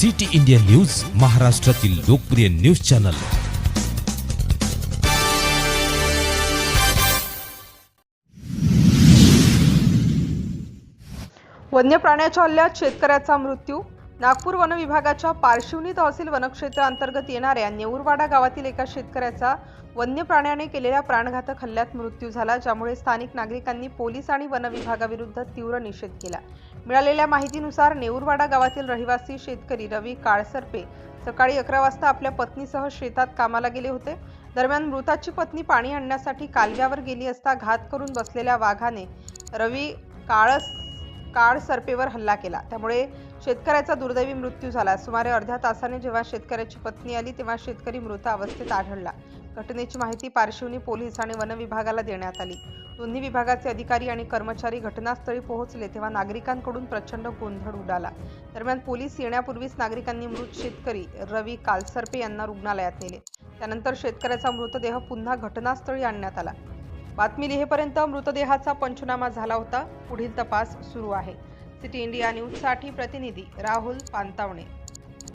City India news, महाराष्ट्रातील लोकप्रिय news channel. वन्य प्राण्याच्या हल्ल्यात शेतकऱ्याचा मृत्यू। नागपूर वन विभागाच्या पारशिवनी तहसील वनक्षेत्रांतर्गत येणाऱ्या नेऊरवाडा गावातील एका शेतकऱ्याचा वन्य प्राण्याने केलेल्या प्राणघातक हल्ल्यात मृत्यू झाला, ज्यामुळे स्थानिक नागरिकांनी पोलीस आणि वन विभागाविरुद्ध तीव्र निषेध केला। मिळालेल्या माहितीनुसार नेऊरवाडा गावातील रहिवासी शेतकरी रवी काळसरपे सकाळी 11 वाजता आपल्या पत्नीसह शेतात कामाला गेले होते। दरम्यान मृताची पत्नी पाणी आणण्यासाठी कालव्यावर गेली असता घात करून बसलेल्या वाघाने रवी काळसरपेवर हल्ला केला, त्यामुळे शेतकऱ्याचा दुर्दैवी मृत्यू झाला। सुमारे अर्ध्या तासाने जेव्हा शेतकऱ्याची पत्नी आली तेव्हा शेतकरी मृत अवस्थेत आढळला। घटनेची माहिती पारशिवनी पोलीस आणि वन विभागाला देण्यात आली। दोन्ही विभागाचे अधिकारी आणि कर्मचारी घटनास्थळी पोहोचले तेव्हा नागरिकांकडून प्रचंड गोंधळ उडाला। दरम्यान पोलीस येण्यापूर्वीच नागरिकांनी मृत शेतकरी रवी काळसरपे यांना रुग्णालयात नेले। त्यानंतर शेतकऱ्याचा मृतदेह पुन्हा घटनास्थळी आणण्यात आला। बातमी लिहेपर्यंत मृतदेहाचा पंचनामा झाला होता। पुढील तपास सुरू आहे। सिटी इंडिया न्यूज साठी प्रतिनिधी राहुल पांतावणे।